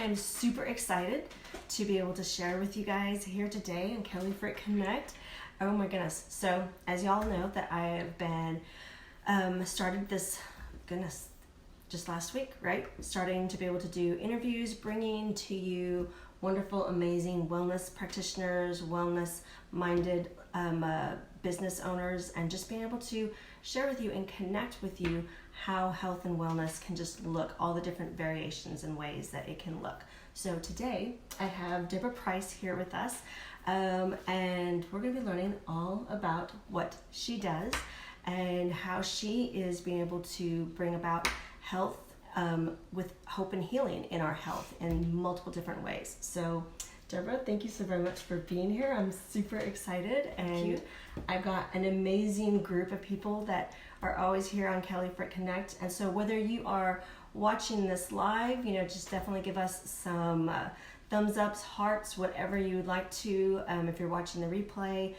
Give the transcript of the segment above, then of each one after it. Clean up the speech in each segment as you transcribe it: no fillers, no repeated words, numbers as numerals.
am super excited to be able to share with you guys here today in Kelly Frick Connect. Oh my goodness. So as y'all know that I have been started this, just last week, right? Starting to be able to do interviews, bringing to you wonderful, amazing wellness practitioners, wellness-minded business owners, and just being able to share with you and connect with you how health and wellness can just look, all the different variations and ways that it can look. So today I have Deborah Price here with us, and we're going to be learning all about what she does and how she is being able to bring about health with hope and healing in our health in multiple different ways. So Deborah, thank you so very much for being here. I'm super excited, and I've got an amazing group of people that are always here on Kelly Frick Connect. And so whether you are watching this live, just definitely give us some thumbs ups, hearts, whatever you would like to. If you're watching the replay,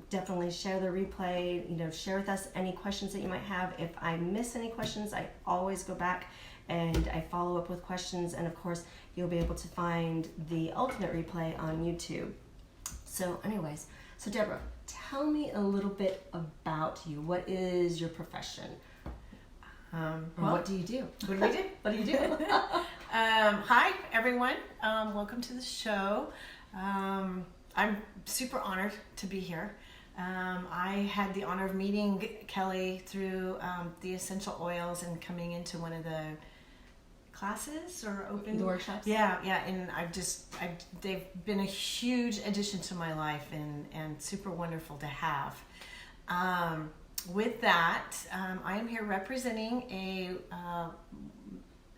definitely share the replay. Share with us any questions that you might have. If I miss any questions, I always go back and I follow up with questions. And of course, you'll be able to find the alternate replay on YouTube. So anyways, so Deborah, tell me a little bit about you. What is your profession? What do you do? What do we do? What do you do? Hi, everyone. Welcome to the show. I'm super honored to be here. I had the honor of meeting Kelly through the essential oils and coming into one of the classes or open the workshops. Yeah, and they've been a huge addition to my life and super wonderful to have. With that, I am here representing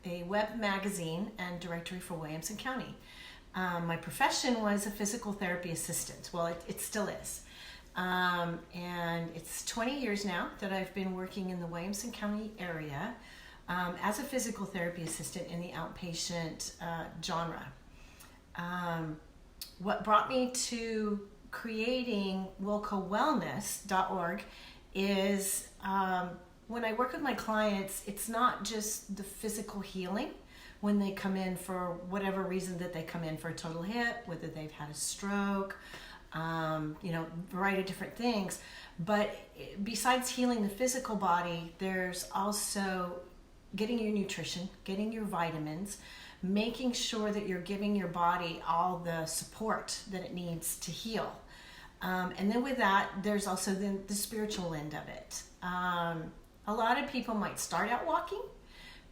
a web magazine and directory for Williamson County. My profession was a physical therapy assistant. Well, it still is. And it's 20 years now that I've been working in the Williamson County area as a physical therapy assistant in the outpatient genre. What brought me to creating wilcowellness.org is when I work with my clients, it's not just the physical healing when they come in for whatever reason that they come in for a total hip, whether they've had a stroke, variety of different things. But besides healing the physical body, there's also getting your nutrition, getting your vitamins, making sure that you're giving your body all the support that it needs to heal. And then with that, there's also the spiritual end of it. A lot of people might start out walking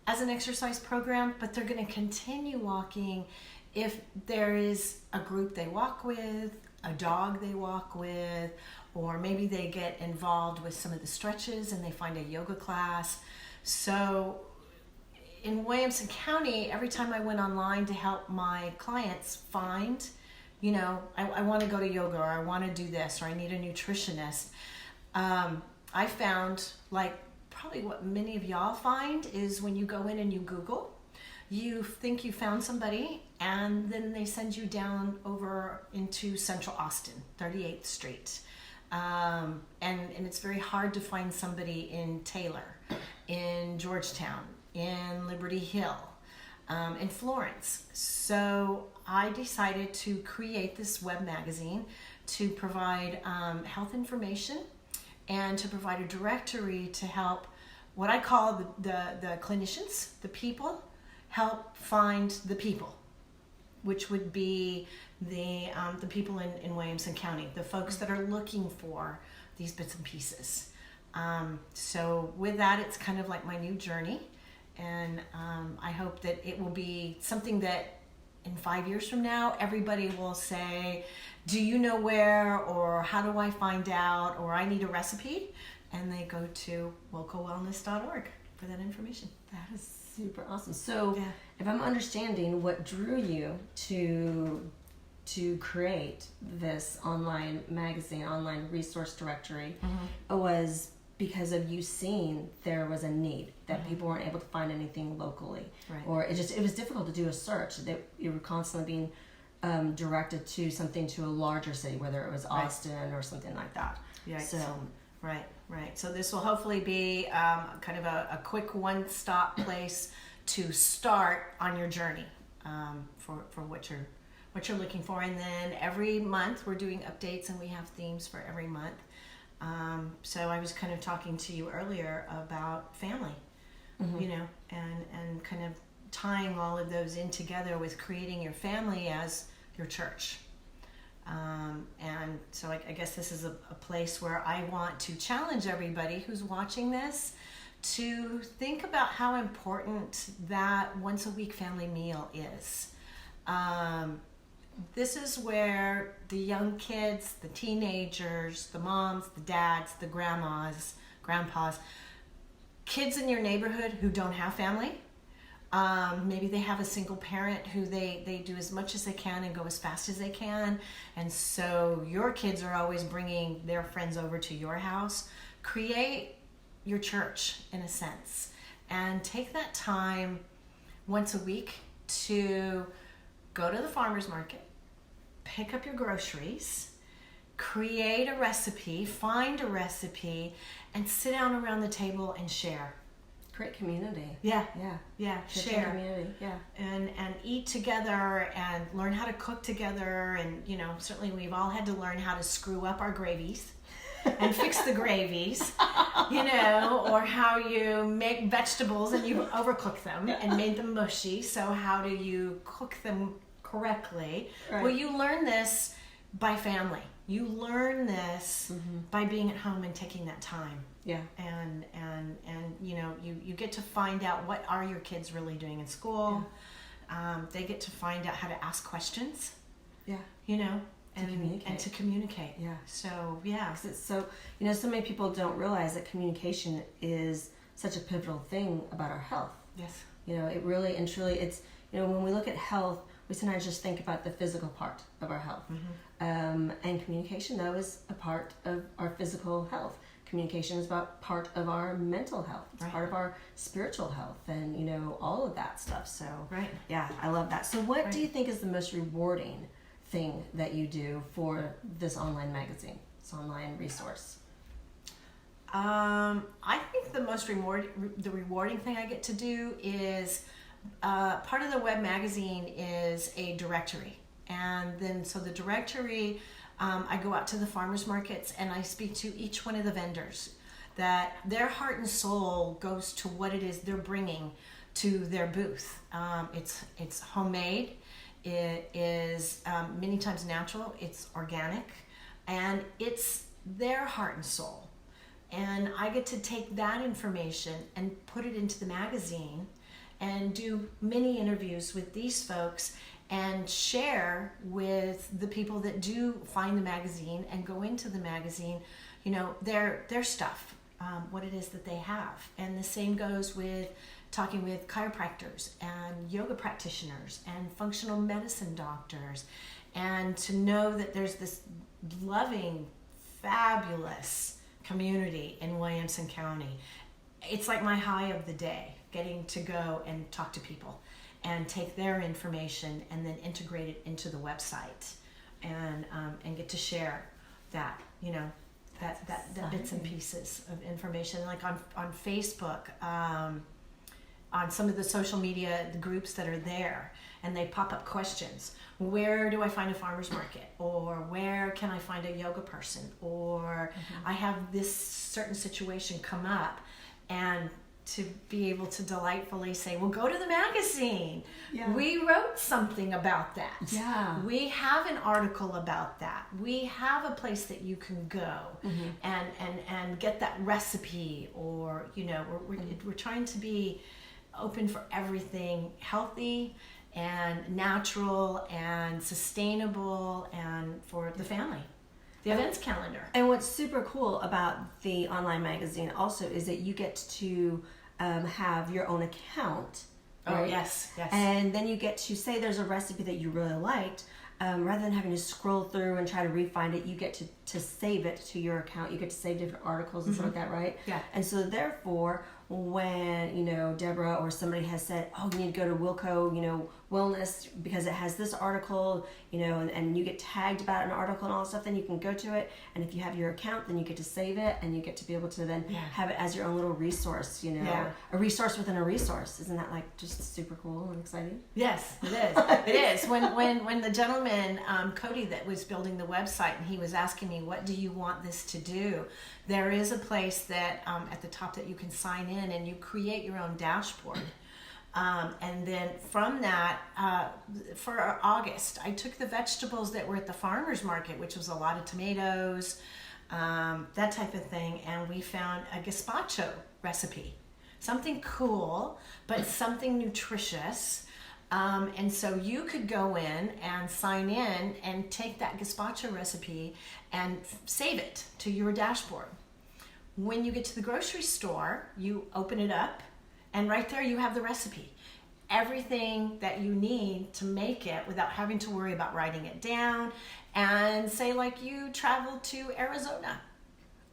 as an exercise program, but they're going to continue walking if there is a group they walk with, a dog they walk with, or maybe they get involved with some of the stretches and they find a yoga class. So in Williamson County, every time I went online to help my clients find, I want to go to yoga, or I want to do this, or I need a nutritionist, I found, like probably what many of y'all find, is when you go in and you Google, you think you found somebody, and then they send you down over into Central Austin, 38th Street. And it's very hard to find somebody in Taylor, in Georgetown, in Liberty Hill, in Florence. So I decided to create this web magazine to provide health information and to provide a directory to help what I call the clinicians, the people, help find the people, which would be the people in Williamson County, the folks that are looking for these bits and pieces. So with that, it's kind of like my new journey, and I hope that it will be something that in 5 years from now, everybody will say, do you know where, or how do I find out, or I need a recipe, and they go to wilcowellness.org for that information. That is super awesome. So if I'm understanding, what drew you to create this online magazine, online resource directory, was because of you seeing there was a need, that people weren't able to find anything locally, or it was difficult to do a search, that you were constantly being directed to something, to a larger city, whether it was Austin or something like that. So Right. So this will hopefully be kind of a quick one-stop place to start on your journey. for what you're looking for. And then every month we're doing updates, and we have themes for every month. So I was kind of talking to you earlier about family, you know, and kind of tying all of those in together with creating your family as your church. And so I guess this is a place where I want to challenge everybody who's watching this to think about how important that once a week family meal is. This is where the young kids, the teenagers, the moms, the dads, the grandmas, grandpas, kids in your neighborhood who don't have family. Maybe they have a single parent who they do as much as they can and go as fast as they can. And so your kids are always bringing their friends over to your house. Create your church in a sense, and take that time once a week to go to the farmer's market, pick up your groceries, create a recipe, find a recipe, and sit down around the table and share. Create community. Yeah. Share community. Yeah. And eat together and learn how to cook together. And, you know, certainly we've all had to learn how to screw up our gravies and fix the gravies, you know, or how you make vegetables and you overcook them and made them mushy. So how do you cook them correctly? Right. Well, you learn this by family. You learn this by being at home and taking that time. Yeah. And you know, you get to find out what are your kids really doing in school. Yeah. They get to find out how to ask questions. Yeah. You know, and to communicate. Yeah. So, yeah. 'Cause it's so, you know, so many people don't realize that communication is such a pivotal thing about our health. Yes. You know, it really and truly, it's, you know, when we look at health, we sometimes just think about the physical part of our health. And communication, though, is a part of our physical health. Communication is about part of our mental health. It's part of our spiritual health, and, you know, all of that stuff. So, yeah, I love that. So what do you think is the most rewarding thing that you do for this online magazine, this online resource? I think the most rewarding thing I get to do is part of the web magazine is a directory. And then so the directory, I go out to the farmers markets and I speak to each one of the vendors, that their heart and soul goes to what it is they're bringing to their booth. It's homemade. It is many times natural. It's organic, and it's their heart and soul. And I get to take that information and put it into the magazine and do many interviews with these folks and share with the people that do find the magazine and go into the magazine, you know, their stuff, what it is that they have. And the same goes with talking with chiropractors and yoga practitioners and functional medicine doctors, and to know that there's this loving, fabulous community in Williamson County. It's like my high of the day, getting to go and talk to people and take their information and then integrate it into the website, and get to share that, you know, that bits and pieces of information, like on Facebook, on some of the social media groups that are there, and they pop up questions. Where do I find a farmer's market? Or where can I find a yoga person? Or I have this certain situation come up, and to be able to delightfully say, well, go to the magazine. Yeah. We wrote something about that. Yeah. We have an article about that. We have a place that you can go and get that recipe, or, you know, we're trying to be open for everything healthy and natural and sustainable, and for the family. The events calendar. And what's super cool about the online magazine also is that you get to have your own account. Right? Oh, yes. And then you get to say there's a recipe that you really liked. Rather than having to scroll through and try to re-find it, you get to save it to your account. You get to save different articles and stuff like that, right? Yeah. And so therefore, when, Deborah or somebody has said, oh, you need to go to Wilco, wellness, because it has this article, and you get tagged about an article and all that stuff, then you can go to it. And if you have your account, then you get to save it, and you get to be able to then have it as your own little resource, a resource within a resource. Isn't that like just super cool and exciting? Yes, it is. It is. When the gentleman, Cody, that was building the website, and he was asking me, what do you want this to do? There is a place that at the top that you can sign in, and you create your own dashboard. And then from that, for August, I took the vegetables that were at the farmer's market, which was a lot of tomatoes, that type of thing, and we found a gazpacho recipe. Something cool, but something nutritious. And so you could go in and sign in and take that gazpacho recipe and save it to your dashboard. When you get to the grocery store, you open it up, and right there you have the recipe. Everything that you need to make it without having to worry about writing it down. And say like you travel to Arizona.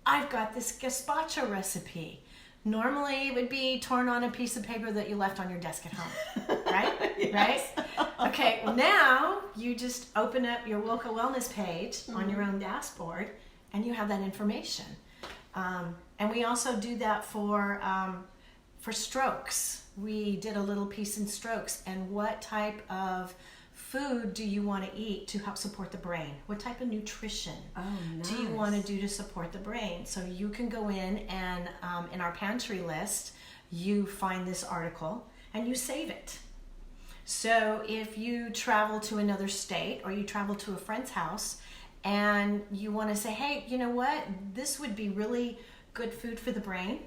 I've got this gazpacho recipe. Normally it would be torn on a piece of paper that you left on your desk at home, right? Yes. Right? Okay, well now you just open up your Wilco Wellness page on your own dashboard, and you have that information. And we also do that for strokes. We did a little piece in strokes, and what type of food do you want to eat to help support the brain? What type of nutrition do you want to do to support the brain? So you can go in and in our pantry list, you find this article and you save it. So if you travel to another state or you travel to a friend's house and you want to say, hey, you know what? This would be really good food for the brain.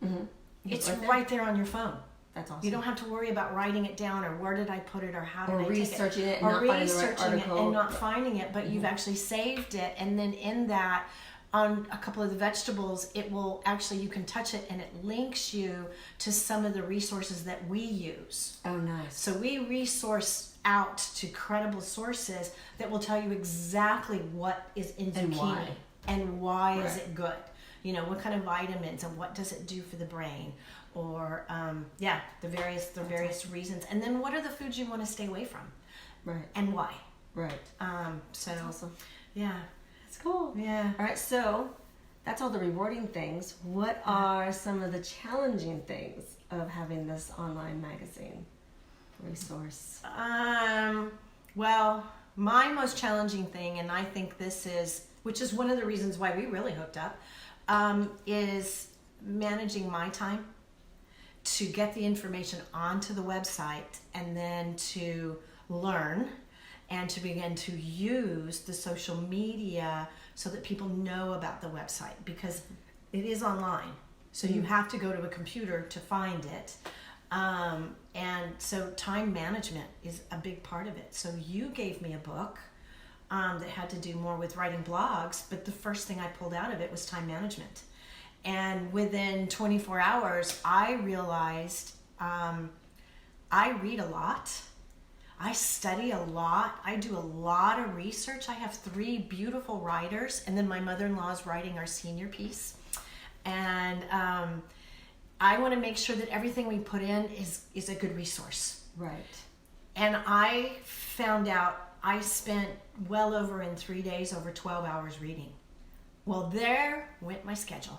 Mm-hmm. It's right there on your phone. That's awesome. You don't have to worry about writing it down or where did I put it or how did I take it. Or researching it and not finding the right article. And not finding it, but you've actually saved it. And then in that, on a couple of the vegetables, it will actually, you can touch it and it links you to some of the resources that we use. Oh, nice. So we resource out to credible sources that will tell you exactly what is in zucchini and why is it good. What kind of vitamins and what does it do for the brain, or the various reasons, and then what are the foods you want to stay away from, right, and why, right. So that's awesome. Yeah, that's cool. Yeah. All right, so that's all the rewarding things. What are some of the challenging things of having this online magazine resource? Well, my most challenging thing, and I think which is one of the reasons why we really hooked up, is managing my time to get the information onto the website and then to learn and to begin to use the social media so that people know about the website, because it is online. So you have to go to a computer to find it. And so time management is a big part of it. So you gave me a book that had to do more with writing blogs, but the first thing I pulled out of it was time management. And within 24 hours, I realized I read a lot. I study a lot. I do a lot of research. I have 3 beautiful writers, and then my mother-in-law is writing our senior piece. And I want to make sure that everything we put in is a good resource. Right. And I found out I spent well over in 3 days, over 12 hours reading. Well, there went my schedule.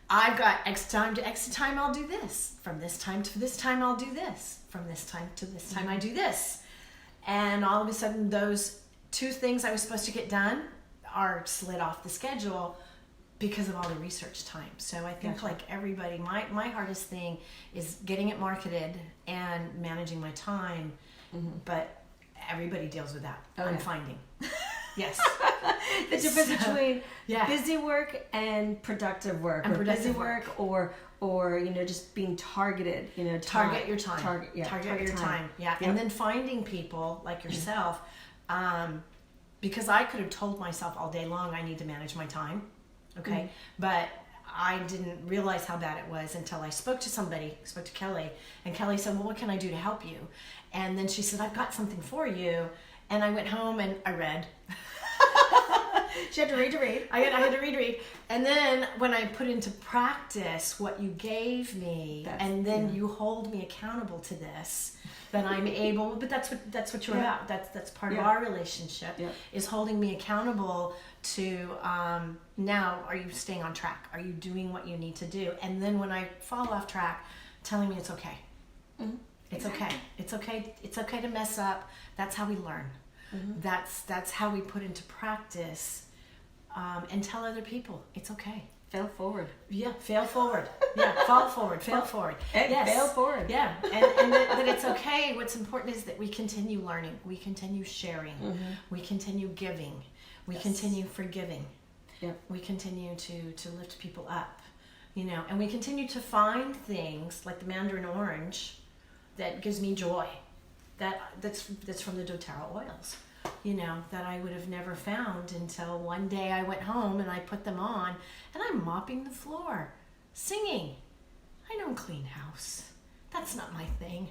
I've got X time to X time, I'll do this. From this time to this time, I'll do this. From this time to this time, I do this. And all of a sudden, those 2 things I was supposed to get done are slid off the schedule because of all the research time. So I think like everybody, my hardest thing is getting it marketed and managing my time. Mm-hmm. But everybody deals with that. I'm finding. Yes. The difference between busy work and productive work. And busy work or just being targeted, target your time. Target your time. Yeah. Yep. And then finding people like yourself, because I could have told myself all day long I need to manage my time. Okay. But I didn't realize how bad it was until I spoke to Kelly, and Kelly said, well, what can I do to help you? And then she said, I've got something for you. And I went home and I read. She had to read. I had to read. And then when I put into practice what you gave me, and then you hold me accountable to this, then I'm able, but that's what you're about. That's part of our relationship, is holding me accountable to, now, are you staying on track? Are you doing what you need to do? And then when I fall off track, telling me it's okay. Mm-hmm. It's okay. It's okay. It's okay to mess up. That's how we learn. Mm-hmm. That's how we put into practice, and tell other people it's okay. Fail forward. Yeah, fail forward. Yeah, fall forward. Fail forward. Yes. Fail forward. Yeah, and that it's okay. What's important is that we continue learning. We continue sharing. Mm-hmm. We continue giving. We continue forgiving. Yep. We continue to lift people up, and we continue to find things like the mandarin orange that gives me joy. That's from the doTERRA oils, that I would have never found until one day I went home and I put them on and I'm mopping the floor, singing. I don't clean house. That's not my thing.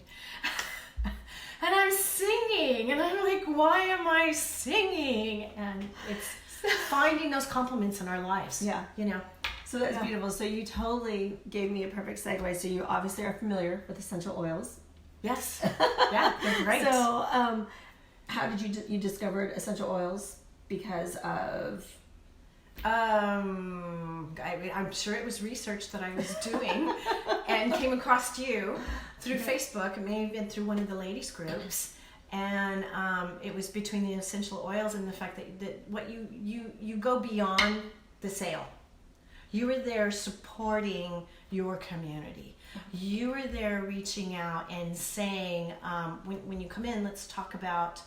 And I'm singing and I'm like, why am I singing? And it's finding those compliments in our lives. Yeah. So that's beautiful. So you totally gave me a perfect segue. So you obviously are familiar with essential oils. Yes. Yeah, they're great. So, how did you discovered essential oils? Because of? I'm sure it was research that I was doing and came across you through Facebook, and maybe even through one of the ladies groups. And it was between the essential oils and the fact that what you go beyond the sale. You were there supporting your community. You were there reaching out and saying, when you come in, let's talk about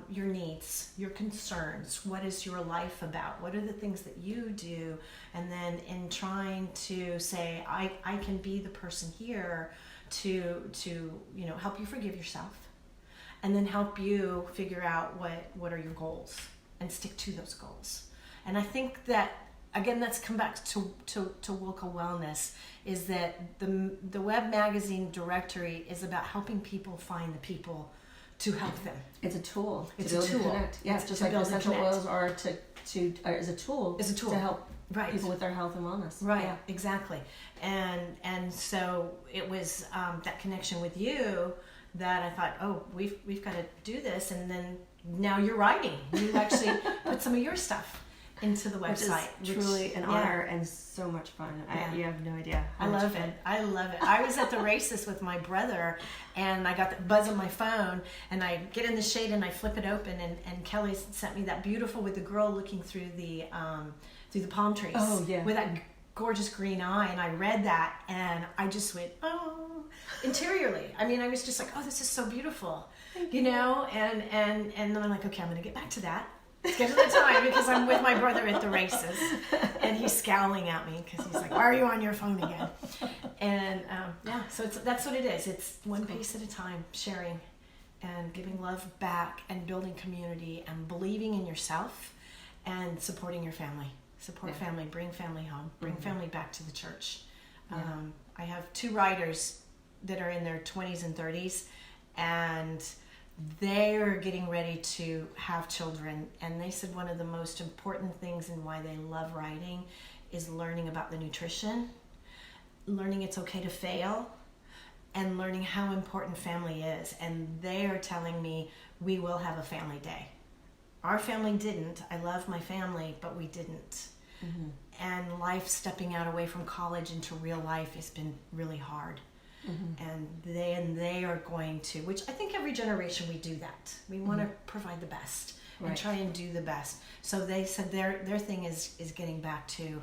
your needs, your concerns. What is your life about? What are the things that you do? And then in trying to say, I can be the person here to help you forgive yourself, and then help you figure out what are your goals and stick to those goals. And I think that, again, that's come back to Wilco Wellness, is that the web magazine directory is about helping people find the people to help them. It's a tool. It's a tool. Connect. Yeah, it's just like essential oils are is a tool. It's a tool to help right. people with their health and wellness. Right. Yeah. Exactly. And so it was that connection with you that I thought, oh, we've got to do this. And then now you're writing. You actually put some of your stuff into the website, which is truly an honor and so much fun. Yeah. You have no idea. I love it. I was at the races with my brother, and I got the buzz on my phone, and I get in the shade and I flip it open, and Kelly sent me that beautiful with the girl looking through the palm trees. Oh yeah. With that gorgeous green eye, and I read that, and I just went, oh, interiorly. I mean, I was just like, oh, this is so beautiful, and then I'm like, okay, I'm gonna get back to that. Schedule the time, because I'm with my brother at the races, and he's scowling at me because he's like, why are you on your phone again? And so that's what it is. It's one piece at a time, sharing and giving love back and building community and believing in yourself and supporting your family. Support family, bring family home, bring family back to the church. I have 2 writers that are in their 20s and 30s, and they're getting ready to have children, and they said one of the most important things and why they love writing is learning about the nutrition, learning it's okay to fail, and learning how important family is. And they are telling me, we will have a family day. Our family didn't. I love my family, but we didn't. Mm-hmm. And life, stepping out away from college into real life, has been really hard. Mm-hmm. And they are going to, which I think every generation we do that. We want to provide the best and try and do the best. So they said their thing is getting back to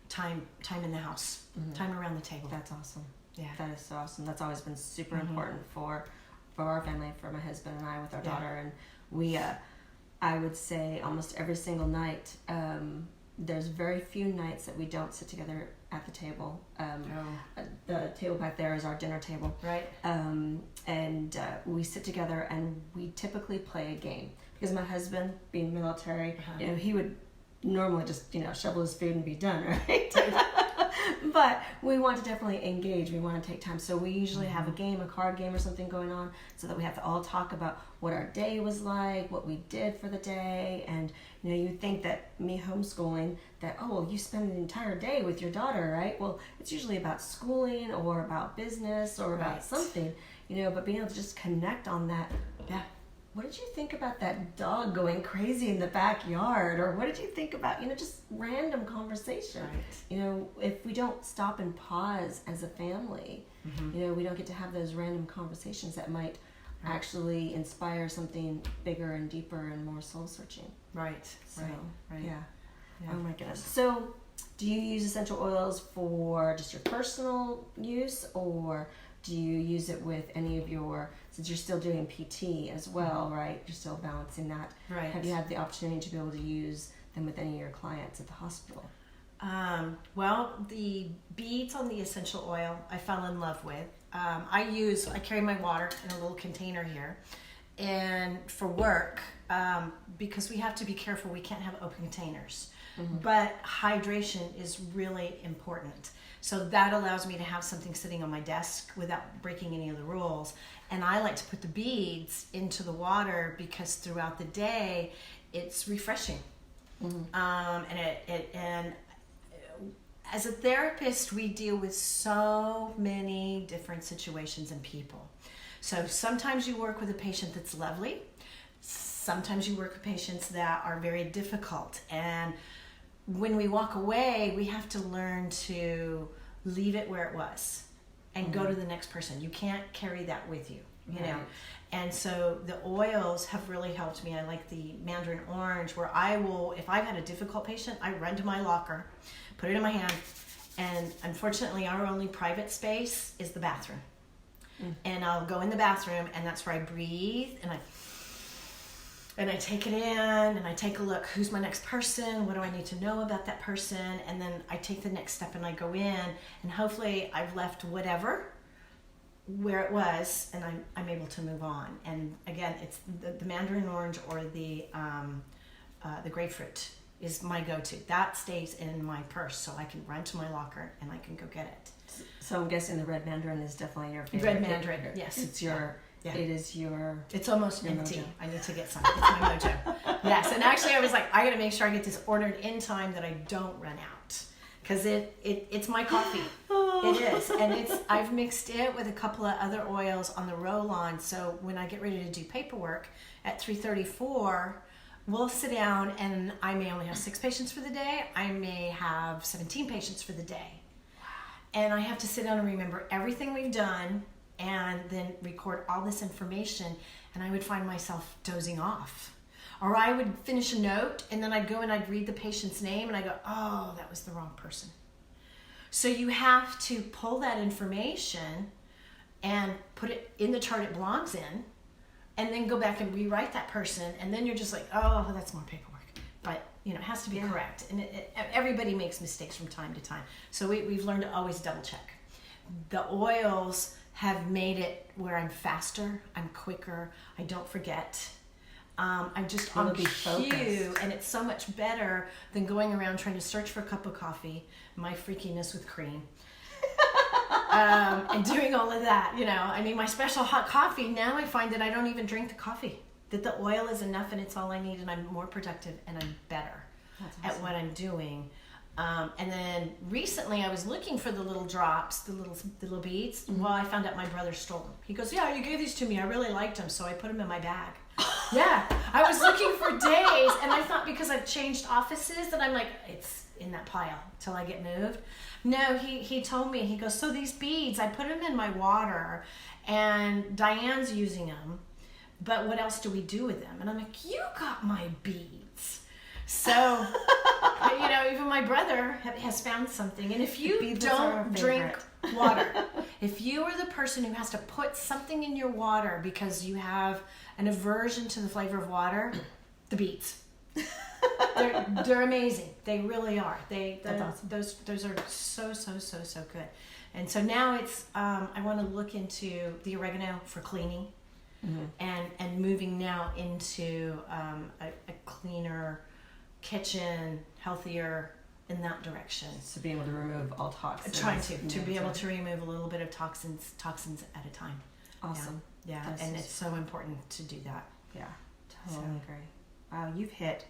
time in the house, time around the table. That's awesome. Yeah, that is so awesome. That's always been super important for our family, for my husband and I with our daughter. And we, I would say almost every single night. There's very few nights that we don't sit together at the table. The table back there is our dinner table. Right. And we sit together and we typically play a game. Because my husband, being military, he would normally just, shovel his food and be done, right? But we want to definitely engage. We want to take time. So we usually have a game, a card game or something going on, so that we have to all talk about what our day was like, what we did for the day. And you'd think that me homeschooling, that, oh, well, you spend the entire day with your daughter, right? Well, it's usually about schooling or about business or about something, but being able to just connect on that. Yeah. What did you think about that dog going crazy in the backyard? Or what did you think about, just random conversation? Right. If we don't stop and pause as a family, we don't get to have those random conversations that might actually inspire something bigger and deeper and more soul searching. Right. So, Right. Yeah. Oh my goodness. So, do you use essential oils for just your personal use, or do you use it with any of your, since you're still doing PT as well, right? You're still balancing that. Right. Have you had the opportunity to be able to use them with any of your clients at the hospital? Well, the beads on the essential oil I fell in love with. I carry my water in a little container here. And for work, because we have to be careful, we can't have open containers. But hydration is really important. So that allows me to have something sitting on my desk without breaking any of the rules. And I like to put the beads into the water because throughout the day, it's refreshing. And as a therapist, we deal with so many different situations and people. So sometimes you work with a patient that's lovely. Sometimes you work with patients that are very difficult. And when we walk away, we have to learn to leave it where it was and go to the next person. You can't carry that with you, you know. And so the oils have really helped me. I like the mandarin orange, where I will, if I've had a difficult patient, I run to my locker, put it in my hand, and unfortunately our only private space is the bathroom. And I'll go in the bathroom, and that's where I breathe, and I take it in, and I take a look, who's my next person, what do I need to know about that person, and then I take the next step and I go in, and hopefully I've left whatever where it was, and I'm able to move on. And again, it's the mandarin orange or the grapefruit is my go-to. That stays in my purse, so I can run to my locker and I can go get it. So I'm guessing the red mandarin is definitely your favorite. Red mandarin, yes. It's your... Yeah. It is your... It's almost your empty. mojo. I need to get some. It's my mojo. Yes, and actually I was like, I got to make sure I get this ordered in time that I don't run out. Because it's my coffee. It is. And I've mixed it with a couple of other oils on the roll-on. So when I get ready to do paperwork at 3:34, we'll sit down, and I may only have 6 patients for the day. I may have 17 patients for the day. And I have to sit down and remember everything we've done, and then record all this information, and I would find myself dozing off. Or I would finish a note, and then I'd go and I'd read the patient's name, and I go, oh, that was the wrong person. So you have to pull that information and put it in the chart it belongs in, and then go back and rewrite that person, and then you're just like, oh, that's more paperwork. But it has to be correct. And everybody makes mistakes from time to time. So we've learned to always double check. The oils have made it where I'm faster, I'm quicker, I don't forget. I'm just on cue, and it's so much better than going around trying to search for a cup of coffee, my freakiness with cream, and doing all of that. I mean, my special hot coffee, now I find that I don't even drink the coffee, that the oil is enough and it's all I need, and I'm more productive and I'm better at what I'm doing. And then recently I was looking for the little drops, the little beads. Well, I found out my brother stole them. He goes, yeah, you gave these to me. I really liked them, so I put them in my bag. Yeah, I was looking for days, and I thought because I've changed offices that I'm like, it's in that pile till I get moved. No, he told me, he goes, so these beads, I put them in my water, and Diane's using them, but what else do we do with them? And I'm like, you got my beads. So, even my brother has found something. And if you don't drink water, if you are the person who has to put something in your water because you have an aversion to the flavor of water, the beets. They're amazing. They really are. Those are so good. And so now it's I want to look into the oregano for cleaning, and moving now into a cleaner kitchen, healthier in that direction. To be able to remove all toxins. Trying to be able to remove a little bit of toxins at a time. Awesome. Yeah, and it's so important to do that. Yeah, totally agree. Wow, you've hit,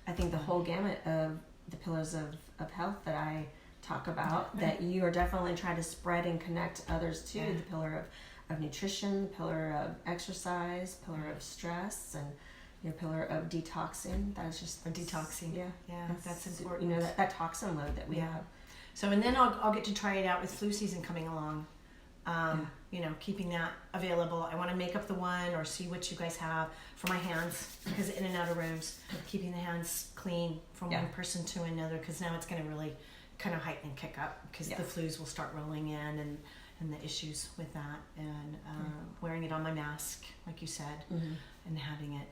I think, the whole gamut of the pillars of health that I talk about, that you are definitely trying to spread and connect others to. The pillar of nutrition, the pillar of exercise, pillar of stress, and your pillar of detoxing. That is just detoxing. Yeah, that's important. You know, that toxin load that we have. So, and then I'll get to try it out with flu season coming along. You know, keeping that available. I want to make up the one or see what you guys have for my hands, because in and out of rooms, keeping the hands clean from one person to another, because now it's going to really kind of heighten and kick up, because the flus will start rolling in, and the issues with that, and wearing it on my mask, like you said, and having it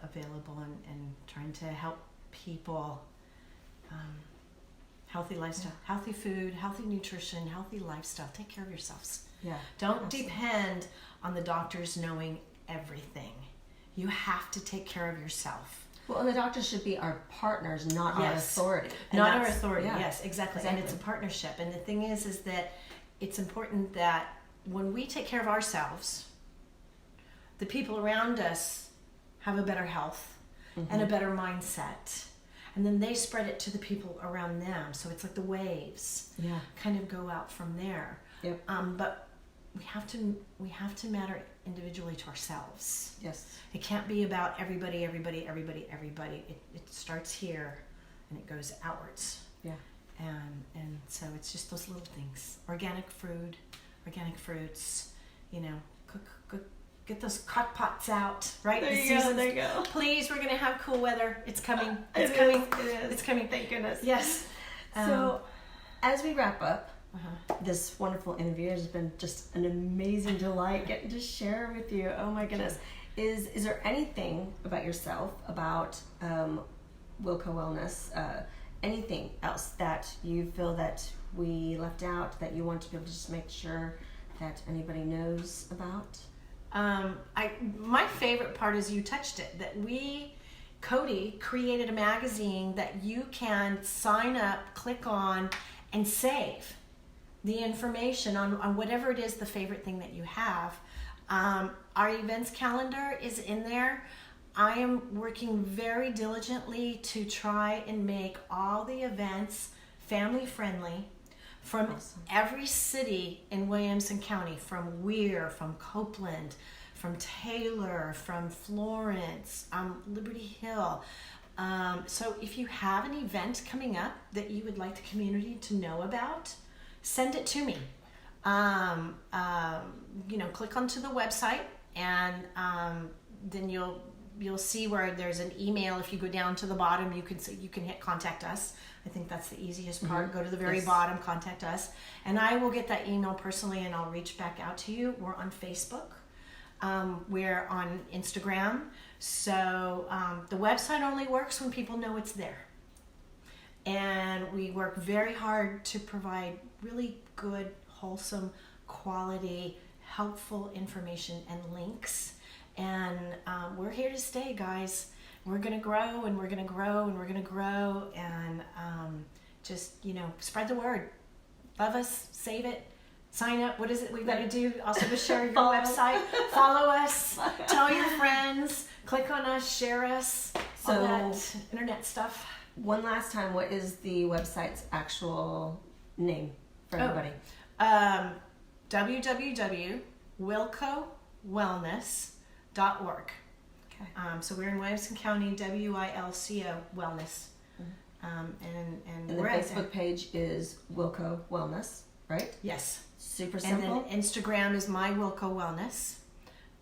available, and trying to help people. Healthy lifestyle, healthy food, healthy nutrition, healthy lifestyle. Take care of yourselves. Yeah. Don't depend on the doctors knowing everything. You have to take care of yourself. Well, and the doctors should be our partners, not our authority. Not our authority. Yes, exactly. And it's a partnership. And the thing is that it's important that when we take care of ourselves, the people around us have a better health and a better mindset. And then they spread it to the people around them. So it's like the waves kind of go out from there. Yep. But we have to matter individually to ourselves. Yes. It can't be about everybody. It starts here and it goes outwards. Yeah. And so it's just those little things. Organic food, organic fruits, you know, cook, get those crock pots out, right? There you go. Please, we're going to have cool weather. It's coming. It is. It's coming. Thank goodness. Yes. So, as we wrap up this wonderful interview, has been just an amazing delight getting to share with you. Oh my goodness. Is there anything about yourself, about Wilco Wellness, anything else that you feel that we left out, that you want to be able to just make sure that anybody knows about? My favorite part is you touched it, that Cody created a magazine that you can sign up, click on, and save the information on whatever it is, the favorite thing that you have. Our events calendar is in there. I am working very diligently to try and make all the events family friendly from every city in Williamson County, from Weir, from Copeland, from Taylor, from Florence, Liberty Hill. So if you have an event coming up that you would like the community to know about, send it to me. Click onto the website, and then you'll see where there's an email. If you go down to the bottom, you can hit contact us. I think that's the easiest part. Go to the very bottom, contact us, and I will get that email personally, and I'll reach back out to you. We're on Facebook. We're on Instagram. So the website only works when people know it's there. And we work very hard to provide really good, wholesome, quality, helpful information and links. And we're here to stay, guys. We're going to grow, and we're going to grow, and we're going to grow. And just, spread the word. Love us, save it. Sign up. What is it we've got to do? Also to share your website. Follow us. Tell your friends. Click on us. Share us. So, all that internet stuff. One last time, what is the website's actual name for everybody? www.wilcowellness.org. Okay. So we're in Williamson County, WILCO Wellness. And the Facebook page is Wilco Wellness, right? Yes. Super simple. And then Instagram is My Wilco Wellness.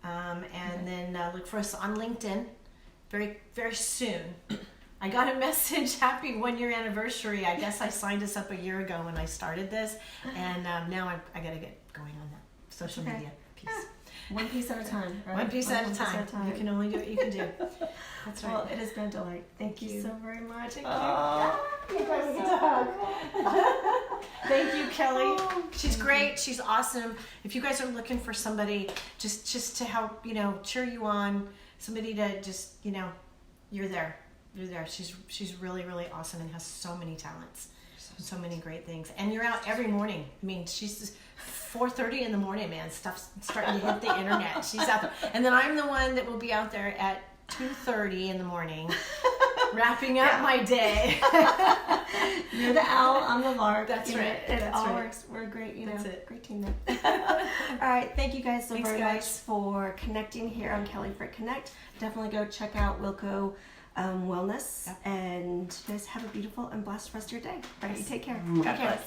Then look for us on LinkedIn very, very soon. I got a message, happy 1 year anniversary. I guess I signed us up a year ago when I started this. And now I got to get going on that social media piece. One piece at a time, right? One piece at a time. You can only do what you can do. That's right. Well, it has been a delight. Thank you so very much. Thank you. You guys get a hug. Thank you, Kelly. She's great. She's awesome. If you guys are looking for somebody just to help, cheer you on, somebody to just, you're there. You're there. She's really, really awesome and has so many talents. so many great things. And you're out every morning. I mean, she's 4:30 in the morning, man. Stuff's starting to hit the internet. She's out there. And then I'm the one that will be out there at 2:30 in the morning, wrapping up my day. You're the owl, I'm the lark. That's right. It all works. We're a great, That's it. great team there. All right, thank you guys so Thanks, very guys. much for connecting here on Kelly Frick Connect. Definitely go check out Wilco Wellness, and you guys have a beautiful and blessed rest of your day. All right, you take care. God bless.